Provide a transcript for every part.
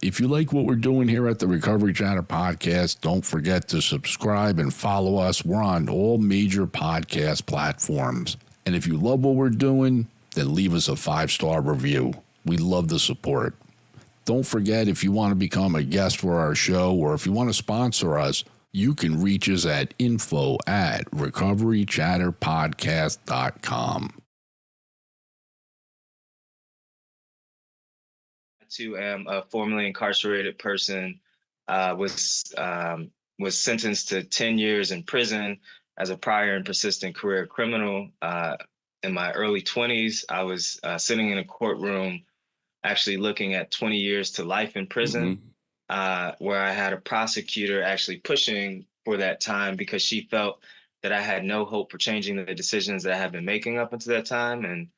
If you like what we're doing here at the Recovery Chatter Podcast, don't forget to subscribe and follow us. We're on all major podcast platforms. And if you love what we're doing, then leave us a 5-star review. We love the support. Don't forget, if you want to become a guest for our show or if you want to sponsor us, you can reach us at info@recoverychatterpodcast.com. I am a formerly incarcerated person, was sentenced to 10 years in prison as a prior and persistent career criminal. In my early 20s, I was sitting in a courtroom actually looking at 20 years to life in prison, where I had a prosecutor actually pushing for that time because she felt that I had no hope for changing the decisions that I had been making up until that time. And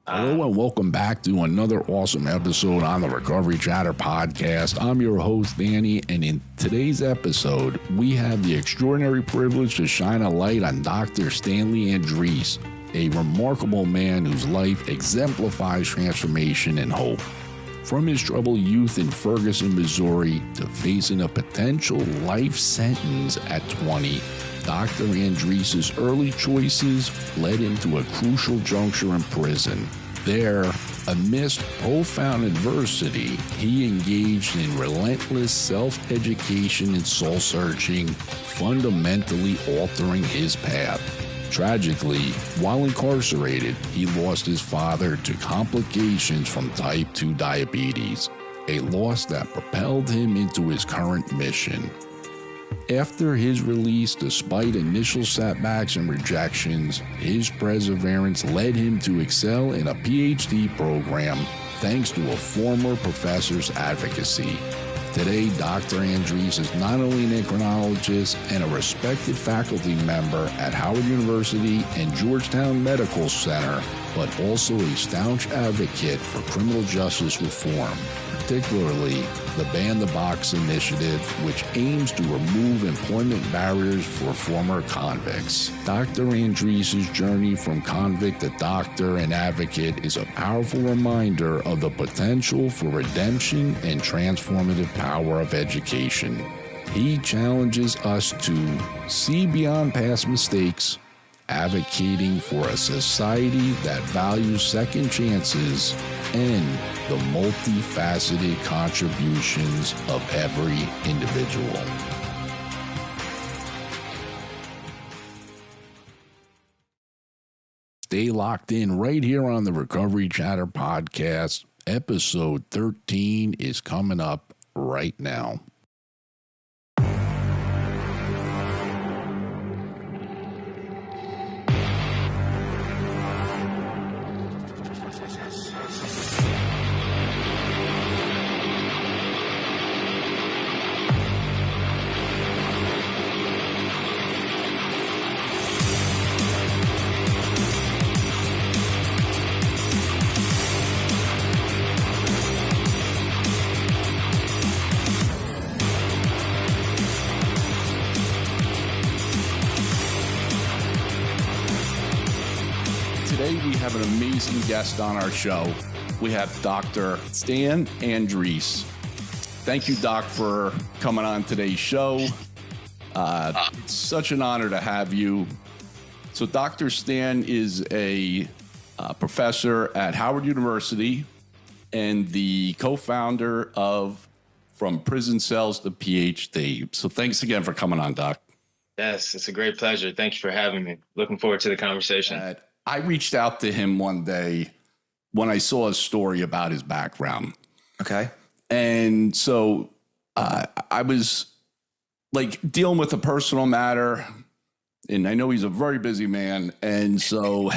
hello and welcome back to another awesome episode on the Recovery Chatter Podcast. I'm your host, Danny, and in today's episode, we have the extraordinary privilege to shine a light on Dr. Stanley Andrisse, a remarkable man whose life exemplifies transformation and hope. From his troubled youth in Ferguson, Missouri, to facing a potential life sentence at 20, Dr. Andrisse's early choices led him to a crucial juncture in prison. There, amidst profound adversity, he engaged in relentless self-education and soul-searching, fundamentally altering his path. Tragically, while incarcerated, he lost his father to complications from type 2 diabetes, a loss that propelled him into his current mission. After his release, despite initial setbacks and rejections, his perseverance led him to excel in a PhD program thanks to a former professor's advocacy. Today, Dr. Andrisse is not only an endocrinologist and a respected faculty member at Howard University and Georgetown Medical Center, but also a staunch advocate for criminal justice reform, particularly the Ban the Box initiative, which aims to remove employment barriers for former convicts. Dr. Andrisse's journey from convict to doctor and advocate is a powerful reminder of the potential for redemption and transformative power of education. He challenges us to see beyond past mistakes, advocating for a society that values second chances and the multifaceted contributions of every individual. Stay locked in right here on the Recovery Chatter Podcast. Episode 13 is coming up right now. Today we have an amazing guest on our show. We have Dr. Stan Andrisse. Thank you, Doc, for coming on today's show. It's such an honor to have you. So Dr. Stan is a professor at Howard University and the co-founder of From Prison Cells to PhD. So thanks again for coming on, Doc. yes, it's a great pleasure. Thank you for having me. Looking forward to the conversation. I reached out to him one day when I saw a story about his background. Okay. And so I was like dealing with a personal matter, and I know he's a very busy man. And so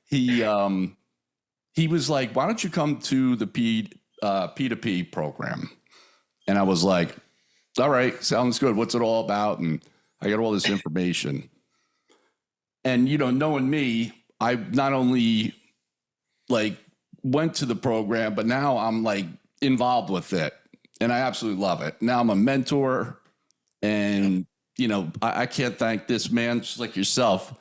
he was like, why don't you come to the P2P program? And I was like, all right, sounds good. What's it all about? And I got all this information. And, you know, knowing me, I not only like went to the program, but now I'm like involved with it and I absolutely love it. Now I'm a mentor and, you know, I can't thank this man just like yourself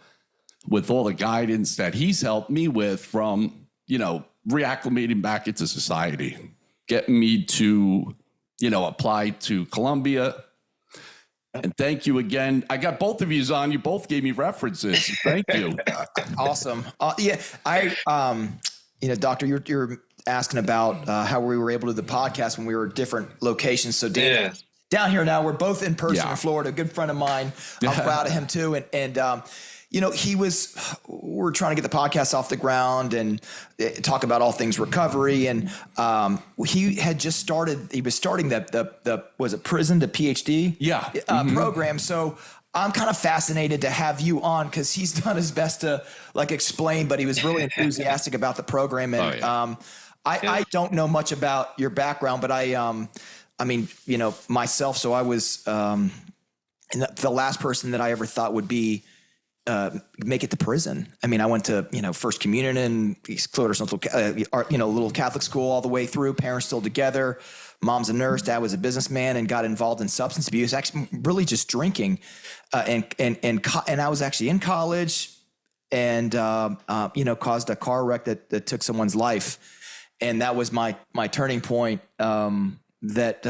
with all the guidance that he's helped me with from, you know, reacclimating back into society, getting me to apply to Columbia. And thank you again. I got both of yous on. You both gave me references. Thank you. Awesome. Doctor, you're asking about how we were able to do the podcast when we were at different locations. So Dan, down here now, we're both in person in Florida. A good friend of mine. I'm proud of him too. We're trying to get the podcast off the ground and talk about all things recovery. And he had just started, he was starting was it prison to PhD program. So I'm kind of fascinated to have you on because he's done his best to explain, but he was really enthusiastic about the program. And I don't know much about your background, but myself. So I was the last person that I ever thought would be make it to prison. I mean, I went to, First Communion and little Catholic school all the way through, parents still together. Mom's a nurse, dad was a businessman, and got involved in substance abuse, actually really just drinking. And I was actually in college and, caused a car wreck that took someone's life. And that was my turning point, that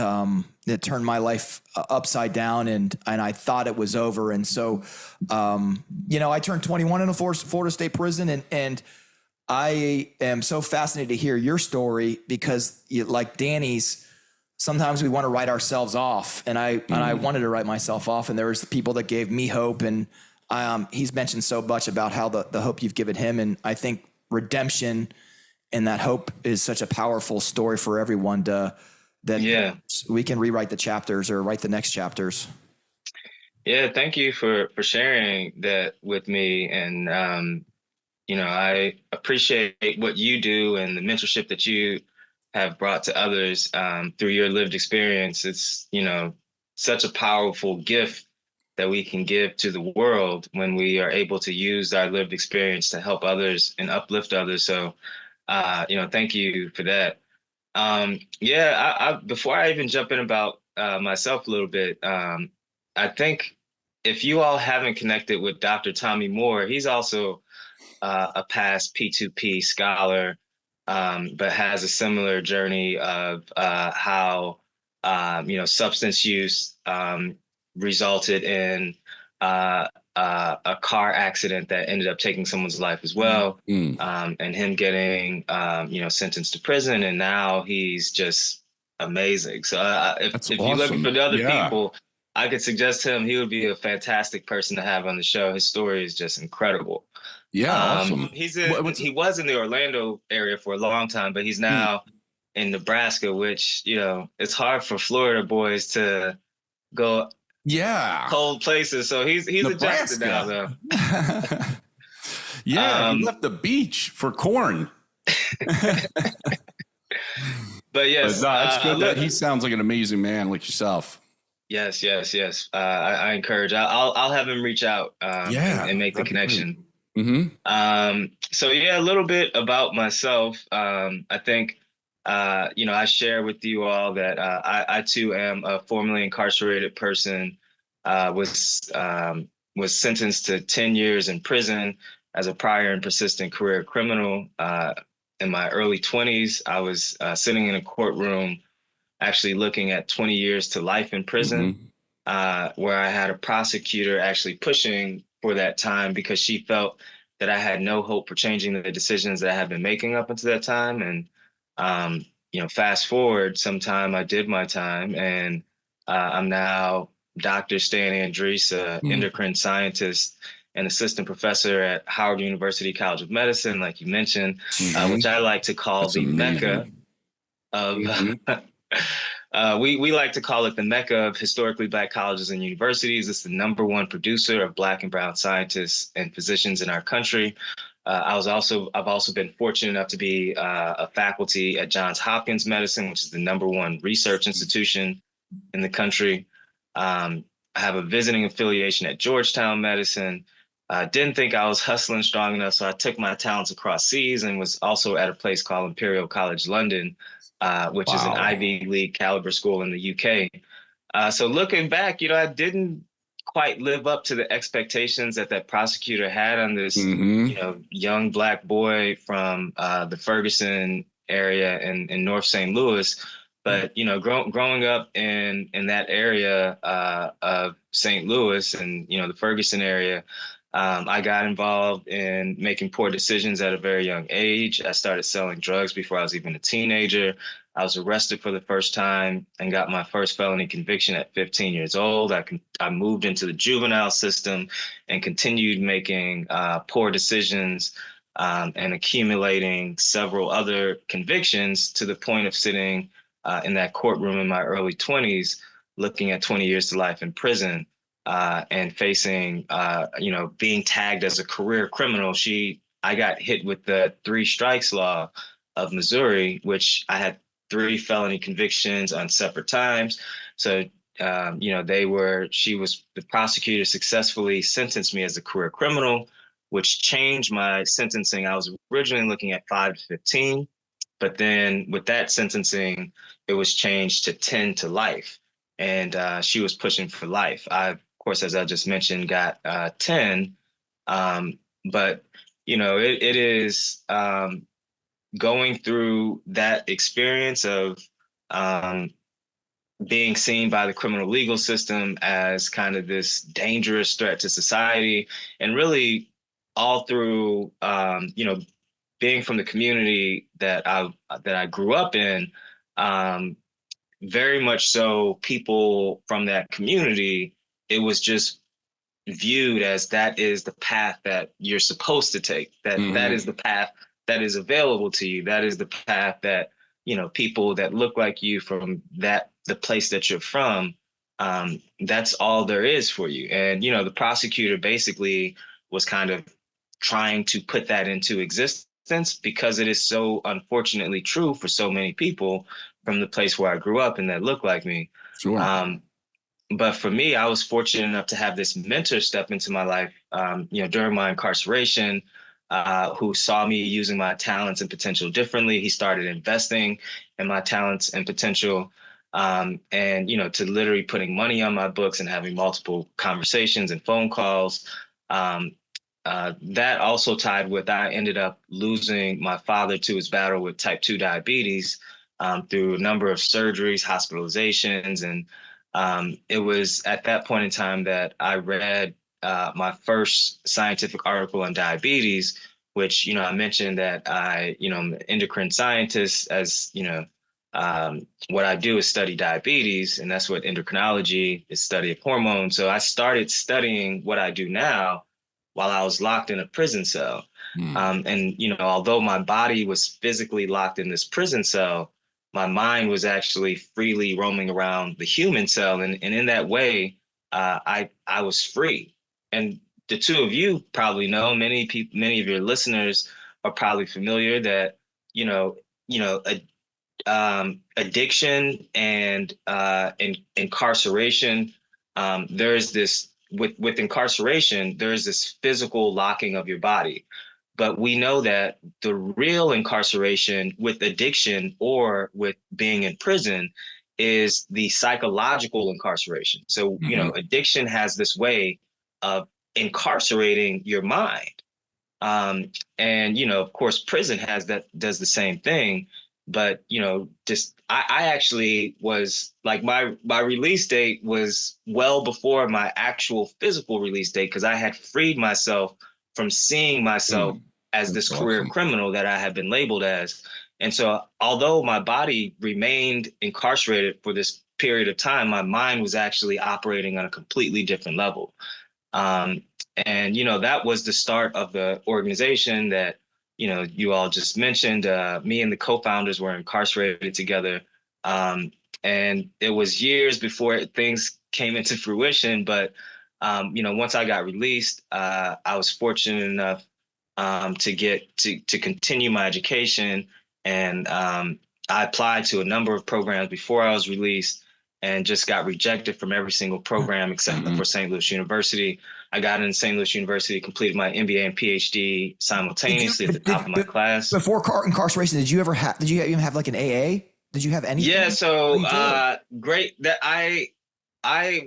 turned my life upside down, and I thought it was over. And so, I turned 21 in a Florida State prison, and I am so fascinated to hear your story because, like Danny's, sometimes we want to write ourselves off, and I wanted to write myself off, and there was the people that gave me hope, and he's mentioned so much about how the hope you've given him, and I think redemption and that hope is such a powerful story for everyone we can rewrite the chapters or write the next chapters. Yeah, thank you for sharing that with me. And, I appreciate what you do and the mentorship that you have brought to others through your lived experience. It's, such a powerful gift that we can give to the world when we are able to use our lived experience to help others and uplift others. So, thank you for that. Before I even jump in about myself a little bit, I think if you all haven't connected with Dr. Tommy Moore, he's also a past P2P scholar, but has a similar journey of how, substance use resulted in a car accident that ended up taking someone's life as well, and him getting, sentenced to prison, and now he's just amazing. So if you're looking for the other people, I could suggest him. He would be a fantastic person to have on the show. His story is just incredible. Yeah, awesome. He was in the Orlando area for a long time, but he's now in Nebraska, which, it's hard for Florida boys to go cold places. So he's adjusted now, though. He left the beach for corn. But yes, it's good that he sounds like an amazing man like yourself. Yes. I encourage. I'll have him reach out and make the connection. So a little bit about myself. I think I share with you all that I too am a formerly incarcerated person. Was sentenced to 10 years in prison as a prior and persistent career criminal. In my early 20s, I was sitting in a courtroom actually looking at 20 years to life in prison, where I had a prosecutor actually pushing for that time because she felt that I had no hope for changing the decisions that I had been making up until that time. And, fast forward sometime, I did my time, and I'm now Dr. Stanley Andrisse, endocrine scientist and assistant professor at Howard University College of Medicine, like you mentioned, which I like to call the Mecca of, we like to call it the Mecca of historically Black colleges and universities. It's the #1 producer of Black and brown scientists and physicians in our country. I've also been fortunate enough to be a faculty at Johns Hopkins Medicine, which is the #1 research institution in the country. I have a visiting affiliation at Georgetown Medicine. I didn't think I was hustling strong enough, so I took my talents across seas and was also at a place called Imperial College London, which is an Ivy League caliber school in the UK. So looking back, I didn't quite live up to the expectations that prosecutor had on this, young Black boy from the Ferguson area in North St. Louis. But growing up in that area of St. Louis and the Ferguson area, I got involved in making poor decisions at a very young age. I started selling drugs before I was even a teenager. I was arrested for the first time and got my first felony conviction at 15 years old. I moved into the juvenile system and continued making poor decisions and accumulating several other convictions to the point of sitting in that courtroom in my early 20s, looking at 20 years to life in prison and facing, being tagged as a career criminal. I got hit with the 3 strikes law of Missouri, which I had 3 felony convictions on separate times. So, the prosecutor successfully sentenced me as a career criminal, which changed my sentencing. I was originally looking at 5 to 15, but then with that sentencing, it was changed to 10 to life. And she was pushing for life. I, of course, as I just mentioned, got 10. But, it is going through that experience of being seen by the criminal legal system as kind of this dangerous threat to society, and really all through, being from the community that I grew up in, very much so people from that community, it was just viewed as that is the path that you're supposed to take, that is the path that is available to you. That is the path that, people that look like you from the place that you're from, that's all there is for you. And, the prosecutor basically was kind of trying to put that into existence because it is so unfortunately true for so many people from the place where I grew up and that look like me. Sure. But for me, I was fortunate enough to have this mentor step into my life, during my incarceration, who saw me using my talents and potential differently. He started investing in my talents and potential, and, to literally putting money on my books and having multiple conversations and phone calls. That also tied with, I ended up losing my father to his battle with type 2 diabetes through a number of surgeries, hospitalizations. And it was at that point in time that I read my first scientific article on diabetes, which, I mentioned that I'm an endocrine scientist. As what I do is study diabetes, and that's what endocrinology is, study of hormones. So I started studying what I do now while I was locked in a prison cell. And, although my body was physically locked in this prison cell, my mind was actually freely roaming around the human cell. And in that way, I was free. And the two of you probably know, many of your listeners are probably familiar that, addiction and incarceration, there's this, with incarceration, there's this physical locking of your body. But we know that the real incarceration with addiction or with being in prison is the psychological incarceration. So, addiction has this way of incarcerating your mind. And, of course, prison does the same thing. But, I actually was like, my release date was well before my actual physical release date, because I had freed myself from seeing myself as this career criminal that I had been labeled as. And so although my body remained incarcerated for this period of time, my mind was actually operating on a completely different level. And, that was the start of the organization that, you all just mentioned. Me and the co-founders were incarcerated together. And it was years before things came into fruition. But, once I got released, I was fortunate enough to continue my education. And I applied to a number of programs before I was released and just got rejected from every single program except for St. Louis University. I got into St. Louis University, completed my MBA and PhD simultaneously at the top of my class. Before incarceration, did you even have like an AA? Did you have anything? Yeah, so great that I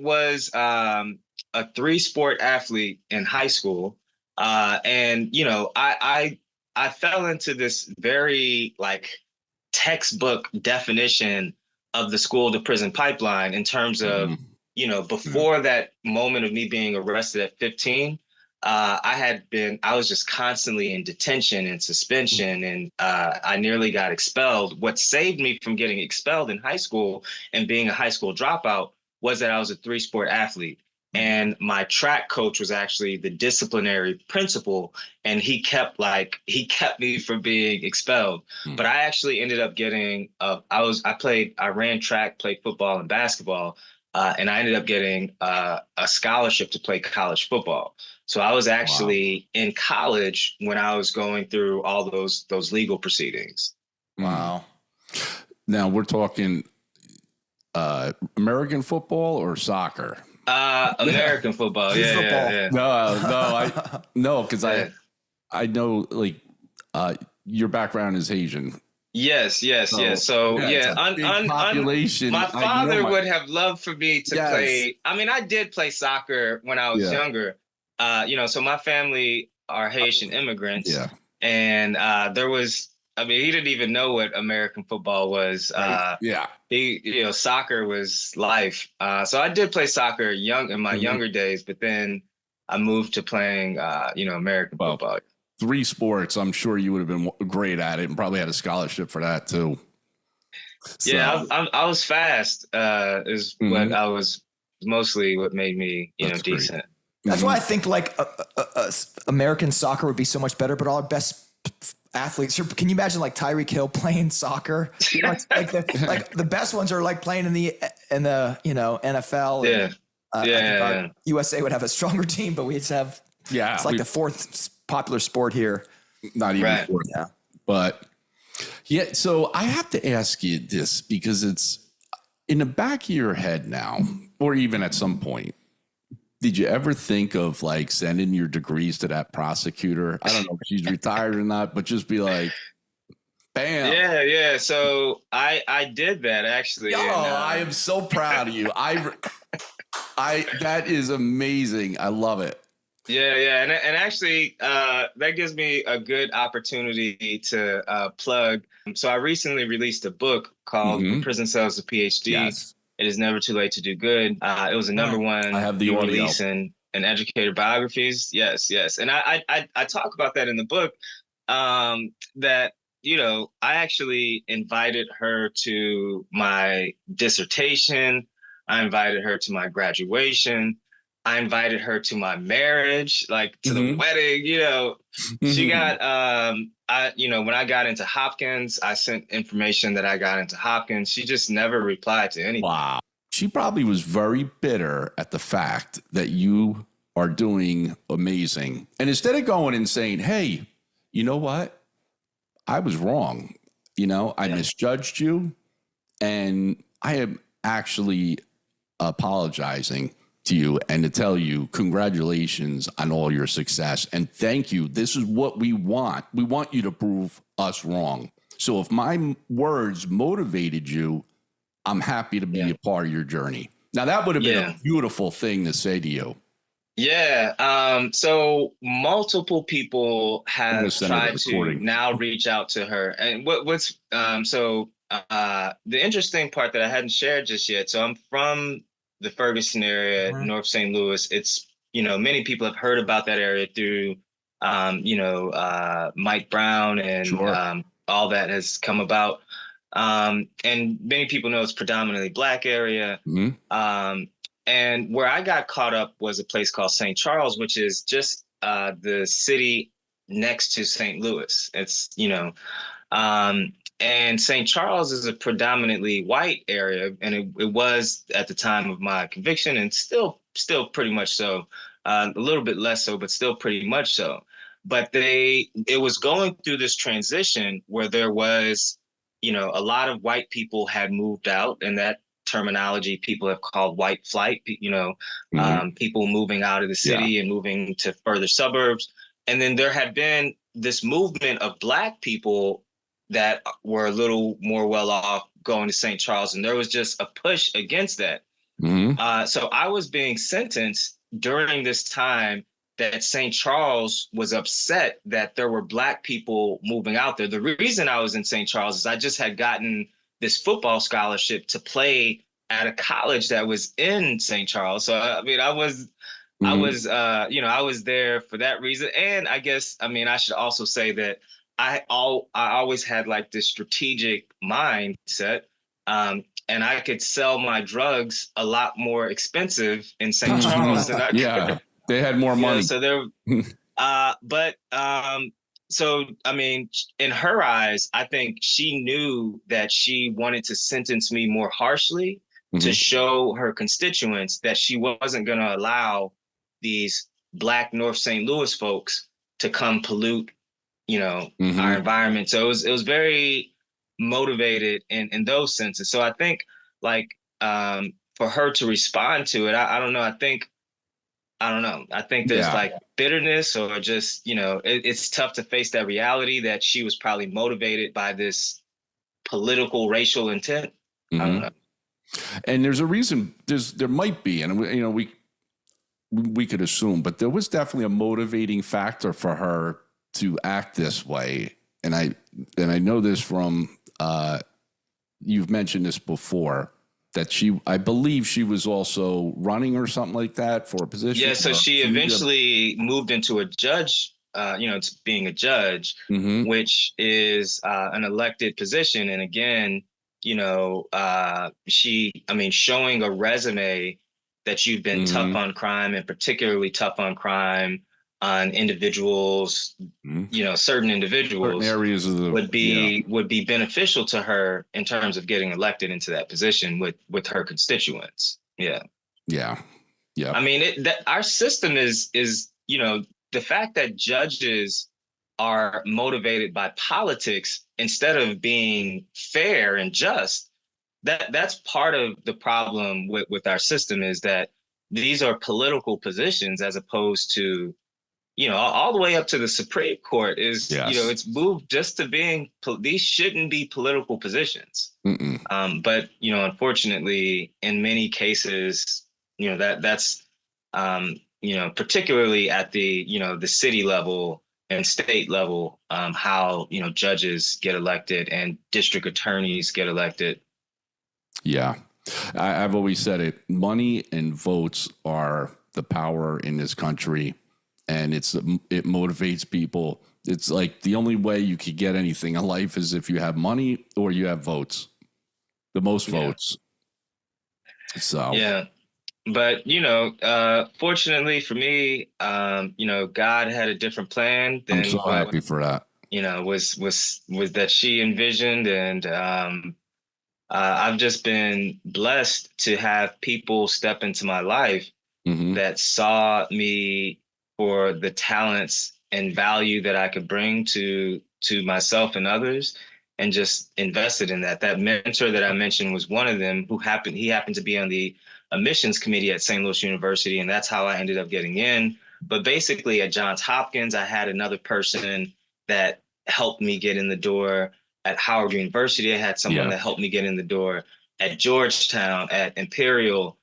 was a 3-sport athlete in high school. And, I fell into this very like textbook definition of the school to prison pipeline in terms of, before that moment of me being arrested at 15, I was just constantly in detention and suspension, and I nearly got expelled. What saved me from getting expelled in high school and being a high school dropout was that I was a 3-sport athlete. And my track coach was actually the disciplinary principal, and he kept me from being expelled. But I actually ended up getting I ran track, played football and basketball, and I ended up getting a scholarship to play college football. So I was actually in college when I was going through all those legal proceedings. Wow. Now we're talking American football or soccer? American football. Yeah. No, because I know your background is Asian. Yes. So population. My father would have loved for me to play. I mean, I did play soccer when I was younger. So my family are Haitian immigrants. Yeah. And he didn't even know what American football was. Soccer was life. So I did play soccer in my younger days, but then I moved to playing, American football. 3 sports. I'm sure you would have been great at it and probably had a scholarship for that too. So. Yeah, I was fast. Is what I was mostly what made me, decent. That's why I think American soccer would be so much better, but all our best athletes. Can you imagine Tyreek Hill playing soccer? The best ones are playing in the NFL. And, USA would have a stronger team, but we just have it's the 4th popular sport here. Not even 4th. Yeah. But so I have to ask you this because it's in the back of your head now, or even at some point. Did you ever think of sending your degrees to that prosecutor? I don't know if she's retired or not, but just be like, bam. Yeah. So I did that actually. Oh, I am so proud of you. That is amazing. I love it. Yeah. And actually, that gives me a good opportunity to plug. So I recently released a book called Prison Cells to PhD. Yes. It is never too late to do good. It was a number one release in educator biographies. Yes. And I talk about that in the book, that, I actually invited her to my dissertation. I invited her to my graduation. I invited her to my marriage, to the wedding, She got, when I got into Hopkins, I sent information that I got into Hopkins. She just never replied to anything. Wow. She probably was very bitter at the fact that you are doing amazing. And instead of going and saying, hey, you know what? I was wrong. I misjudged you. And I am actually apologizing to you and to tell you congratulations on all your success and thank you. This is what we want. We want you to prove us wrong. So if my words motivated you, I'm happy to be a part of your journey. Now that would have been a beautiful thing to say to you. Yeah. So multiple people have tried to now reach out to her. And the interesting part that I hadn't shared just yet. So I'm from the Ferguson area, North St. Louis. It's, many people have heard about that area through, Mike Brown and all that has come about. And many people know it's predominantly Black area. And where I got caught up was a place called St. Charles, which is just the city next to St. Louis. It's, and St. Charles is a predominantly white area, and it was at the time of my conviction, and still pretty much so. A little bit less so, but still pretty much so. But it was going through this transition where there was, a lot of white people had moved out, and that terminology people have called white flight. People moving out of the city and moving to further suburbs, and then there had been this movement of Black people that were a little more well off going to St. Charles. And there was just a push against that. So I was being sentenced during this time that St. Charles was upset that there were Black people moving out there. The reason I was in St. Charles is I just had gotten this football scholarship to play at a college that was in St. Charles. So I mean, I was I was there for that reason. And I guess, I mean, I should also say that I always had like this strategic mindset. And I could sell my drugs a lot more expensive in St. Charles than I could. Yeah, they had more money. So there, so I mean, in her eyes, I think she knew that she wanted to sentence me more harshly to show her constituents that she wasn't going to allow these Black North St. Louis folks to come pollute, our environment. So it was very motivated in those senses. So I think like for her to respond to it, I don't know. I don't know. I think there's like bitterness or just, it's tough to face that reality that she was probably motivated by this political racial intent. I don't know. And there's a reason. There might be, and we could assume, but there was definitely a motivating factor for her to act this way. And I know this from you've mentioned this before, that I believe she was also running or something like that for a position. Yeah, so she eventually moved into a judge, to being a judge, which is an elected position. And again, showing a resume that you've been tough on crime, and particularly tough on crime on individuals, certain individuals, certain areas of would be beneficial to her in terms of getting elected into that position with her constituents. Yeah. I mean, our system is the fact that judges are motivated by politics instead of being fair and just. That's part of the problem with our system, is that these are political positions as opposed to, all the way up to the Supreme Court is, it's moved just to being, these shouldn't be political positions. But, unfortunately, in many cases, that's, particularly at the city level and state level, how, judges get elected and district attorneys get elected. Yeah. I've always said it. Money and votes are the power in this country, and it motivates people. It's like the only way you could get anything in life is if you have money or you have votes, the most votes. So yeah, but fortunately for me, God had a different plan than I'm so happy for that. Was that she envisioned, and I've just been blessed to have people step into my life that saw me for the talents and value that I could bring to myself and others, and just invested in that. That mentor that I mentioned was one of them, he happened to be on the admissions committee at St. Louis University, and that's how I ended up getting in. But basically at Johns Hopkins, I had another person that helped me get in the door. At Howard University, I had someone that helped me get in the door. At Georgetown, at Imperial.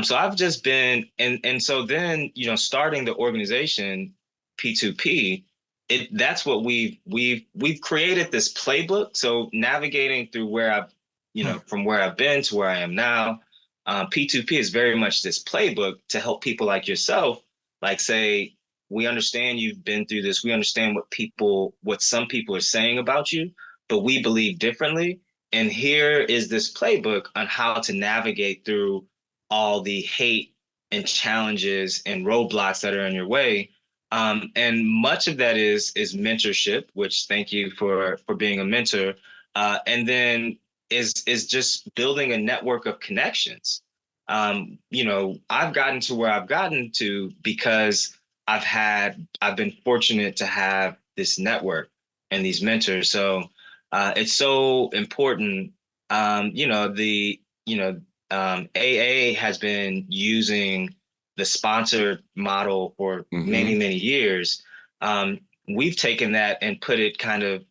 So I've just been, and so then, starting the organization P2P, that's what we've created this playbook. So navigating through where I've, from where I've been to where I am now, P2P is very much this playbook to help people like yourself, like say, we understand you've been through this. We understand what some people are saying about you, but we believe differently. And here is this playbook on how to navigate through all the hate and challenges and roadblocks that are in your way. And much of that is mentorship, which thank you for being a mentor. And then is just building a network of connections. I've gotten to where I've gotten to because I've been fortunate to have this network and these mentors. So it's so important. AA has been using the sponsored model for many, many years. We've taken that and put it kind of,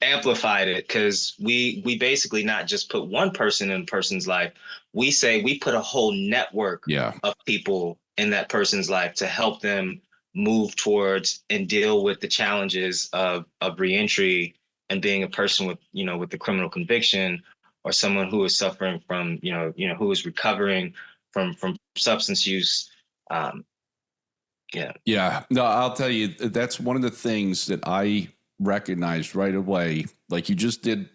amplified it, because we basically not just put one person in a person's life. We say we put a whole network of people in that person's life to help them move towards and deal with the challenges of reentry and being a person with, with the criminal conviction, or someone who is suffering from, who is recovering from substance use. Yeah. Yeah. No, I'll tell you, that's one of the things that I recognized right away, like you just did,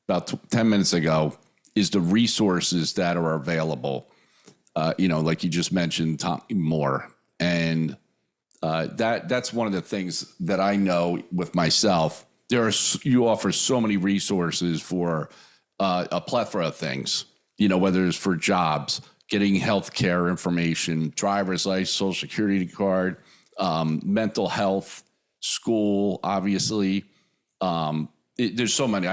about 10 minutes ago, is the resources that are available. Like you just mentioned, Tom Moore. And that's one of the things that I know with myself. You offer so many resources for a plethora of things, whether it's for jobs, getting healthcare information, driver's license, social security card, mental health, school, obviously. There's so many.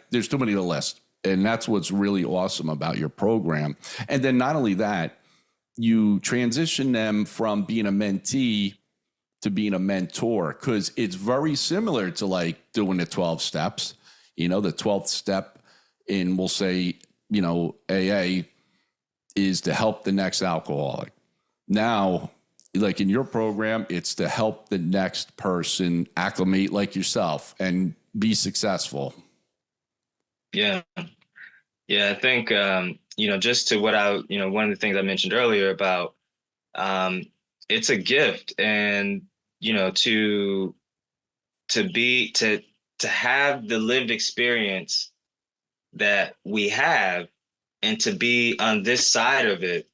There's too many to list. And that's what's really awesome about your program. And then not only that, you transition them from being a mentee to being a mentor, because it's very similar to like doing the 12 steps. The 12th step in, we'll say, AA is to help the next alcoholic. Now, like in your program, it's to help the next person acclimate like yourself and be successful. Yeah. Yeah. I think, just to what one of the things I mentioned earlier about, it's a gift, and, to have the lived experience that we have, and to be on this side of it,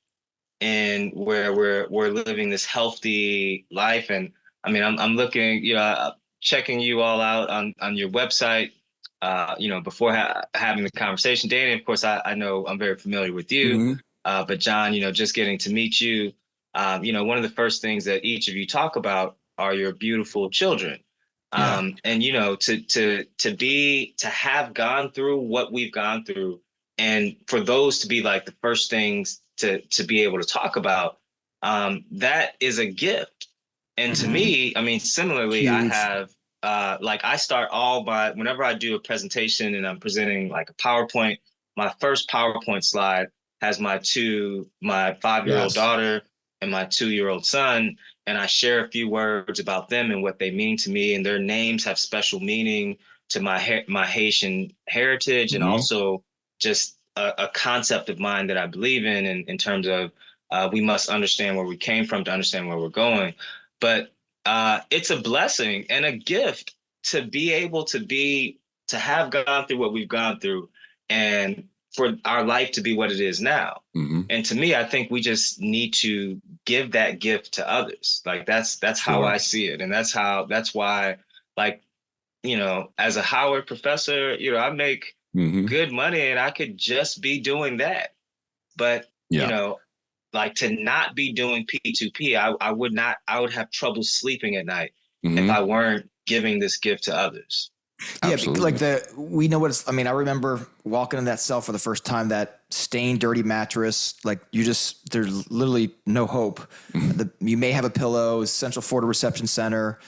and where we're living this healthy life. And I mean, I'm looking, checking you all out on your website, before having the conversation. Danny, of course, I know I'm very familiar with you, Mm-hmm. but John, just getting to meet you, one of the first things that each of you talk about are your beautiful children. Yeah. And, to have gone through what we've gone through, and for those to be like the first things to be able to talk about, that is a gift. And to me, I mean, similarly, Huge. I have, I start whenever I do a presentation and I'm presenting like a PowerPoint, my first PowerPoint slide has my 5-year-old daughter and my 2-year-old son. And I share a few words about them and what they mean to me, and their names have special meaning to my Haitian heritage, and also just a concept of mine that I believe in terms of we must understand where we came from to understand where we're going. But it's a blessing and a gift to be able to have gone through what we've gone through, and for our life to be what it is now. Mm-hmm. And to me, I think we just need to give that gift to others. Like that's how I see it. And that's why, like, as a Howard professor, I make good money, and I could just be doing that. But, like, to not be doing P2P, I would have trouble sleeping at night if I weren't giving this gift to others. Yeah, Absolutely. we know what it's, I mean, I remember walking in that cell for the first time, that stained, dirty mattress, like there's literally no hope. You may have a pillow, Central Florida Reception Center,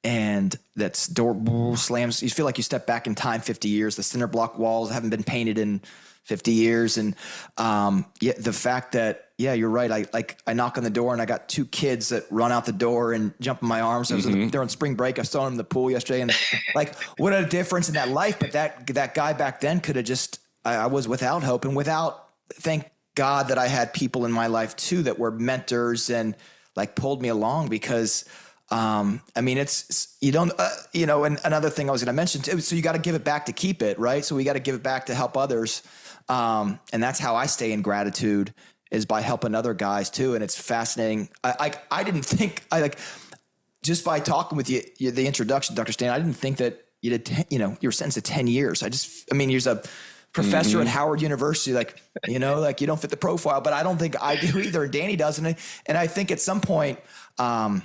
and that's door slams. You feel like you step back in time 50 years. The cinder block walls haven't been painted in 50 years. And the fact that, you're right. I knock on the door and I got 2 kids that run out the door and jump in my arms. They're on spring break. I saw them in the pool yesterday, and like, what a difference in that life. But that guy back then could have just, I was without hope, and thank God that I had people in my life too that were mentors and like pulled me along, because I mean, it's you don't, and another thing I was going to mention too, so you got to give it back to keep it, right? So we got to give it back to help others. And that's how I stay in gratitude, is by helping other guys too. And it's fascinating. I didn't think, just by talking with you, the introduction, Dr. Stan, I didn't think that you did, you were sentenced to 10 years. You're a professor at Howard University, like you don't fit the profile, but I don't think I do either. And Danny doesn't. And I think at some point, they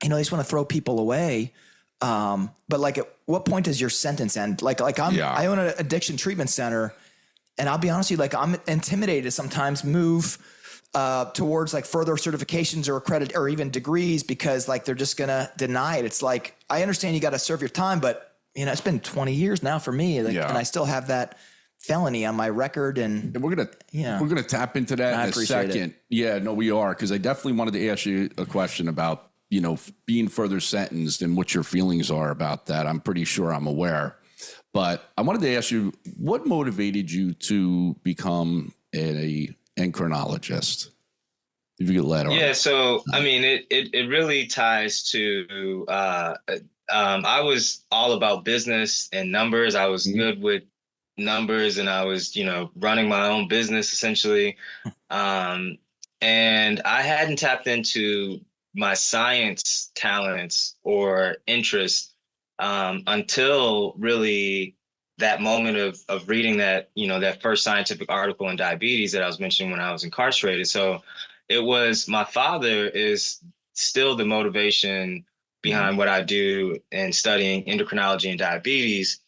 just want to throw people away. But like, at what point does your sentence end? I own an addiction treatment center, and I'll be honest with you, like, I'm intimidated to sometimes move towards like further certifications or credit or even degrees, because like they're just going to deny it. It's like, I understand you got to serve your time, but it's been 20 years now for me, and I still have that felony on my record. And we're gonna tap into that in a second. Yeah, no, we are, because I definitely wanted to ask you a question about being further sentenced and what your feelings are about that. I'm pretty sure I'm aware. But I wanted to ask you, what motivated you to become an endocrinologist? If you could let on. Yeah, so I mean, it really ties to I was all about business and numbers. I was good with numbers, and I was running my own business essentially. And I hadn't tapped into my science talents or interests until really that moment of reading that that first scientific article on diabetes that I was mentioning when I was incarcerated. So it was my father is still the motivation behind what I do in studying endocrinology and diabetes.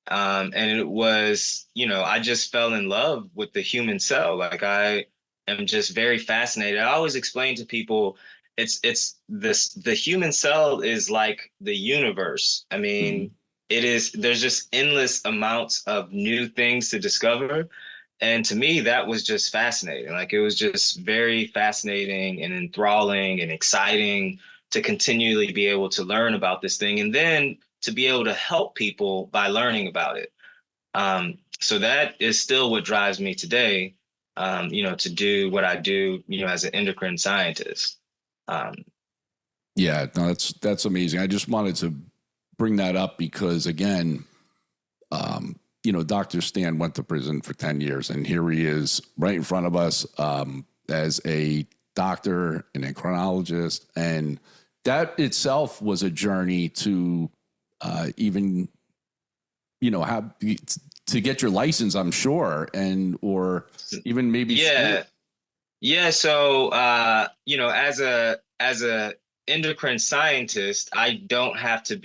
And it was, I just fell in love with the human cell. Like I am just very fascinated. I always explain to people the human cell is like the universe. I mean, there's just endless amounts of new things to discover. And to me, that was just fascinating. Like it was just very fascinating and enthralling and exciting to continually be able to learn about this thing and then to be able to help people by learning about it. So that is still what drives me today, to do what I do, as an endocrine scientist. Yeah, no, that's amazing. I just wanted to bring that up because, again, Dr. Stan went to prison for 10 years, and here he is right in front of us as a doctor, an endocrinologist, and that itself was a journey to even, have to get your license, I'm sure, or even maybe. Yeah. School. Yeah. So, as a endocrine scientist, I don't have to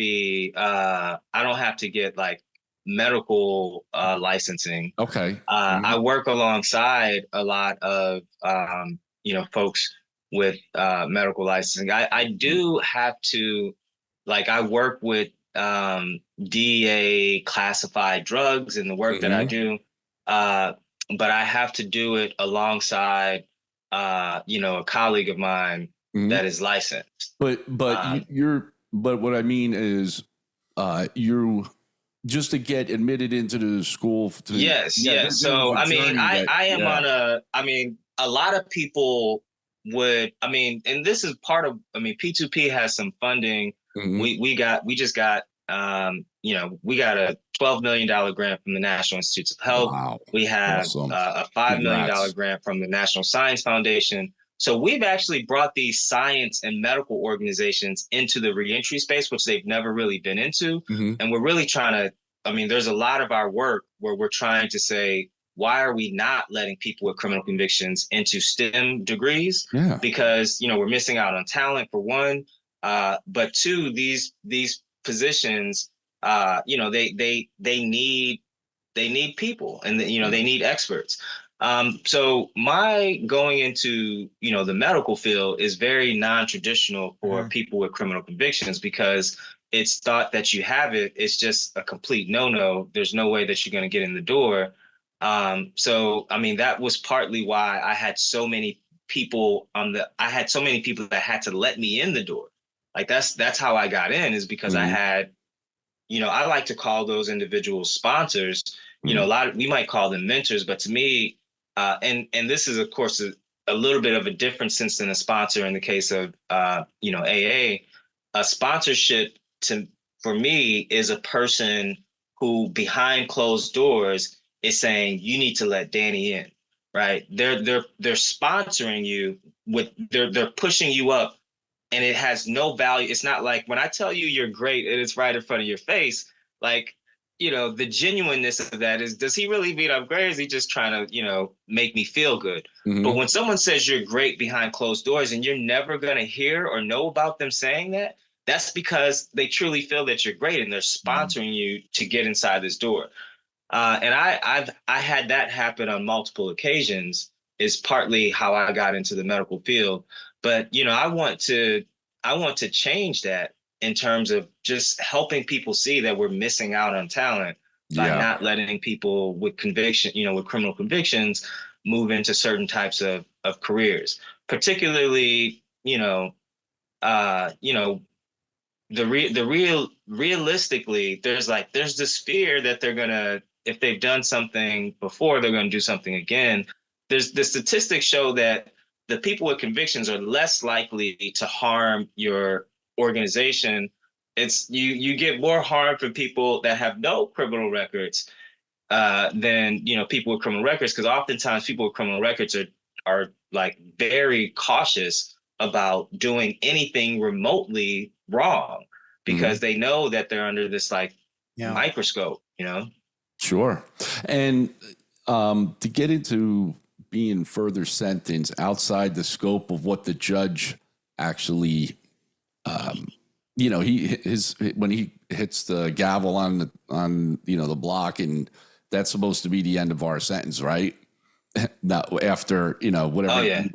get like medical licensing. Okay. I work alongside a lot of, folks with medical licensing. I do have to, like, I work with DEA classified drugs in the work that I do. But I have to do it alongside, a colleague of mine that is licensed. But what I mean is, you just to get admitted into the school. Yes. So I mean, I am on a lot of people would. I mean, and this is part of. I mean, P2P has some funding. We just got we got a $12 million grant from the National Institutes of Health. Wow. We have a $5 million grant from the National Science Foundation. So we've actually brought these science and medical organizations into the reentry space, which they've never really been into. And we're really trying to, there's a lot of our work where we're trying to say, why are we not letting people with criminal convictions into STEM degrees? Yeah. Because, we're missing out on talent for one. But two, these positions, they need people and they need experts. So my going into, the medical field is very non-traditional for people with criminal convictions because it's thought that you have it. It's just a complete no-no. There's no way that you're going to get in the door. So, that was partly why I had so many people that had to let me in the door. Like that's how I got in, is because I had, I like to call those individuals sponsors. We might call them mentors, but to me, and this is of course a little bit of a different sense than a sponsor in the case of AA. A sponsorship for me is a person who behind closed doors is saying you need to let Danny in, right? They're sponsoring you they're pushing you up. And it has no value. It's not like when I tell you you're great and it's right in front of your face, like, the genuineness of that is, does he really mean I'm great? Or is he just trying to, make me feel good? But when someone says you're great behind closed doors and you're never going to hear or know about them saying that, that's because they truly feel that you're great and they're sponsoring you to get inside this door. And I had that happen on multiple occasions, is partly how I got into the medical field. But, I want to change that in terms of just helping people see that we're missing out on talent by not letting people with conviction, with criminal convictions move into certain types of careers, particularly, you know, realistically, there's this fear that they're gonna, if they've done something before, they're gonna do something again. There's the statistics show that the people with convictions are less likely to harm your organization. It's you get more harm from people that have no criminal records than, you know, people with criminal records, because oftentimes people with criminal records are like very cautious about doing anything remotely wrong because they know that they're under this like microscope, you know? Sure. And to get into being further sentenced outside the scope of what the judge actually, you know, when he hits the gavel on you know, the block, and that's supposed to be the end of our sentence, right? Now, after, you know, whatever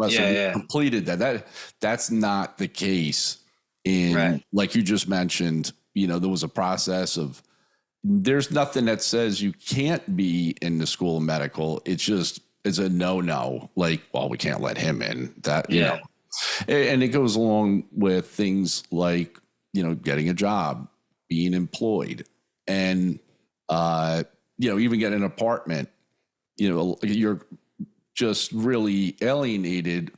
completed that's not the case. In like you just mentioned, you know, there was a process of, there's nothing that says you can't be in the school of medical. It's a no. Like, well, we can't let him in. That, you know, and it goes along with things like, you know, getting a job, being employed, and you know, even getting an apartment. You know, you're just really alienated,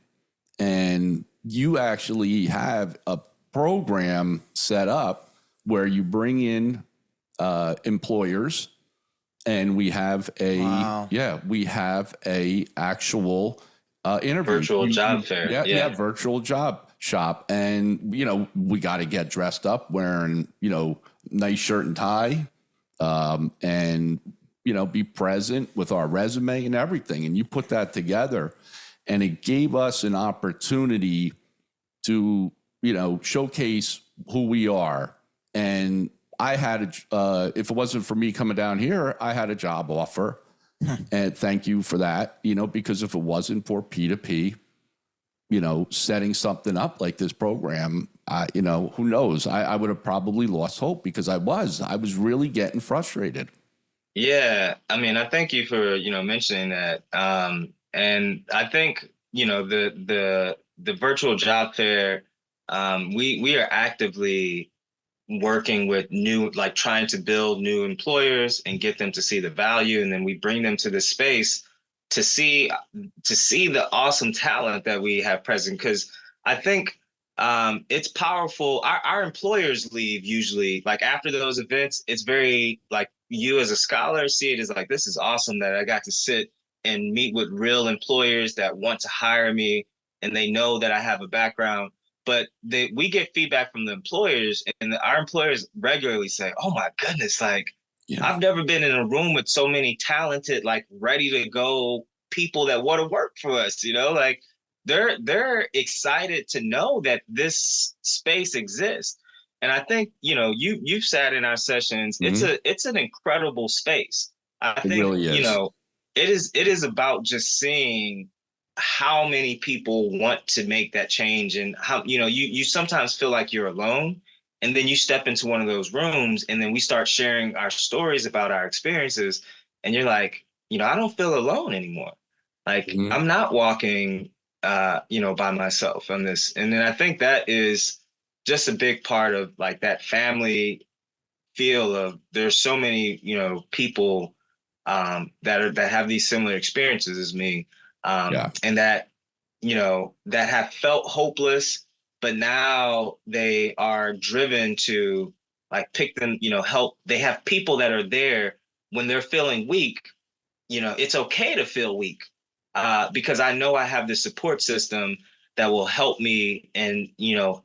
and you actually have a program set up where you bring in employers, and we have a actual interview, virtual job fair, virtual job shop. And you know, we got to get dressed up wearing, you know, nice shirt and tie, and you know, be present with our resume and everything. And you put that together, and it gave us an opportunity to, you know, showcase who we are. And I had if it wasn't for me coming down here, I had a job offer, and thank you for that. You know, because if it wasn't for P2P, you know, setting something up like this program, you know, who knows? I would have probably lost hope, because I was really getting frustrated. Yeah, I mean, I thank you for, you know, mentioning that. And I think, you know, the virtual job fair, we are actively working with like trying to build new employers and get them to see the value, and then we bring them to the space to see the awesome talent that we have present. Because I think it's powerful. Our employers leave usually like after those events. It's very like, you as a scholar see it as like, this is awesome that I got to sit and meet with real employers that want to hire me, and they know that I have a background. But we get feedback from the employers, and our employers regularly say, oh my goodness, like, I've never been in a room with so many talented, like ready to go people that want to work for us, you know, like they're excited to know that this space exists. And I think, you know, you've sat in our sessions. It's an incredible space. I think, it really is. You know, it is about just seeing how many people want to make that change, and how, you know, you sometimes feel like you're alone, and then you step into one of those rooms, and then we start sharing our stories about our experiences, and you're like, you know, I don't feel alone anymore. Like I'm not walking you know, by myself on this. And then I think that is just a big part of like that family feel of, there's so many, you know, people that have these similar experiences as me, and that, you know, that have felt hopeless, but now they are driven to like pick them, you know, help. They have people that are there when they're feeling weak. You know, it's okay to feel weak, because I know I have the support system that will help me and, you know,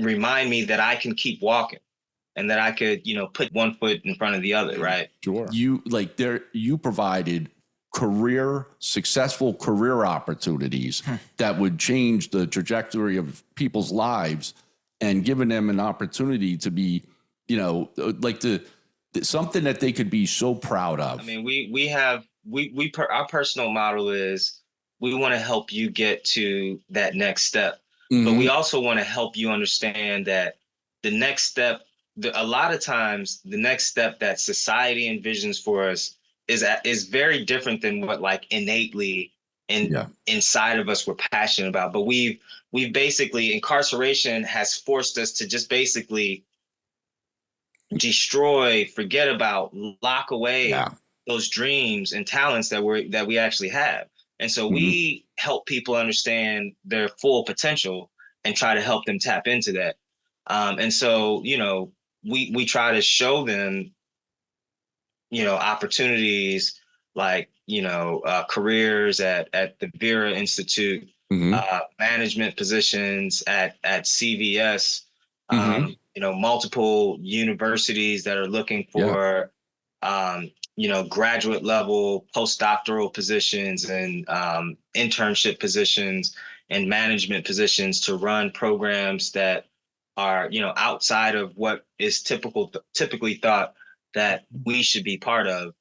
remind me that I can keep walking, and that I could, you know, put one foot in front of the other, right? Sure. You provided successful career opportunities that would change the trajectory of people's lives, and giving them an opportunity to be, you know, like something that they could be so proud of. I mean, our personal model is we want to help you get to that next step, but we also want to help you understand that the next step, a lot of times the next step that society envisions for us is very different than what like innately inside of us we're passionate about. But we've basically, incarceration has forced us to just basically destroy, forget about, lock away those dreams and talents that we actually have. And so we help people understand their full potential and try to help them tap into that. And so, we try to show them, opportunities like, careers at the Vera Institute, management positions at CVS, multiple universities that are looking for, graduate level, postdoctoral positions and internship positions and management positions to run programs that are, outside of what is typically thought that we should be part of,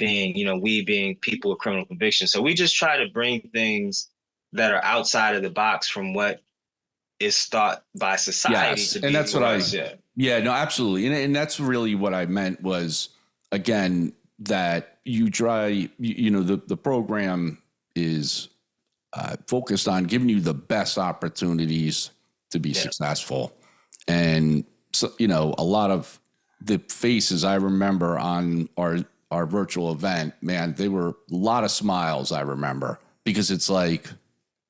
we being people of criminal conviction. So we just try to bring things that are outside of the box from what is thought by society to be. And that's what no, absolutely. And that's really what I meant was, again, that you try, the program is focused on giving you the best opportunities to be successful. And so, a lot of the faces I remember on our virtual event, man, they were a lot of smiles. I remember, because it's like,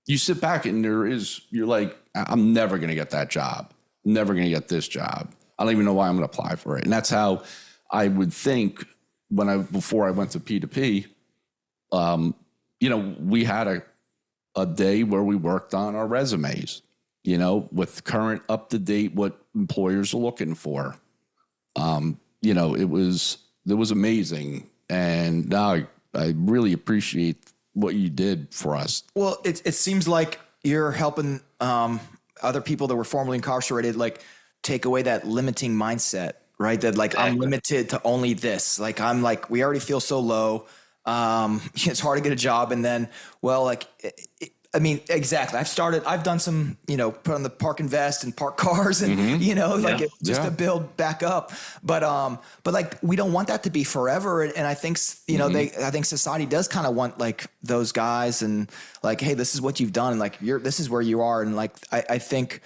you sit back and you're like, I'm never going to get that job. I'm never going to get this job. I don't even know why I'm going to apply for it. And that's how I would think before I went to P2P, we had a day where we worked on our resumes, with current up to date, what employers are looking for. It was amazing. And now I really appreciate what you did for us. Well, it seems like you're helping other people that were formerly incarcerated, like, take away that limiting mindset, right? That, like, I'm limited to only this. Like, I'm like, we already feel so low. It's hard to get a job. And then, exactly. I've done some, put on the park and vest and park cars and, to build back up. But like, we don't want that to be forever. And I think, I think society does kind of want, like, those guys and, like, hey, this is what you've done. And, like, this is where you are. And, like, I think,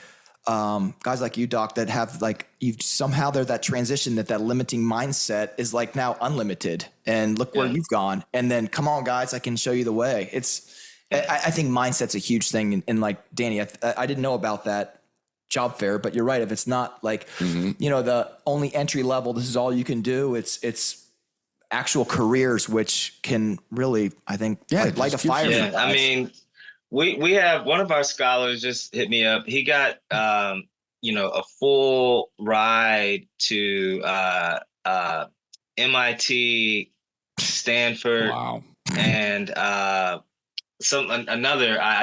guys like you, Doc, that have, like, you've somehow there's that transition that limiting mindset is, like, now unlimited, and look where you've gone. And then, come on, guys, I can show you the way. I think mindset's a huge thing. And like, Danny, I didn't know about that job fair, but you're right. If it's not like, the only entry level, this is all you can do. It's actual careers, which can really, I think, light a fire. Yeah. I mean, we have one of our scholars just hit me up. He got, a full ride to MIT, Stanford, and I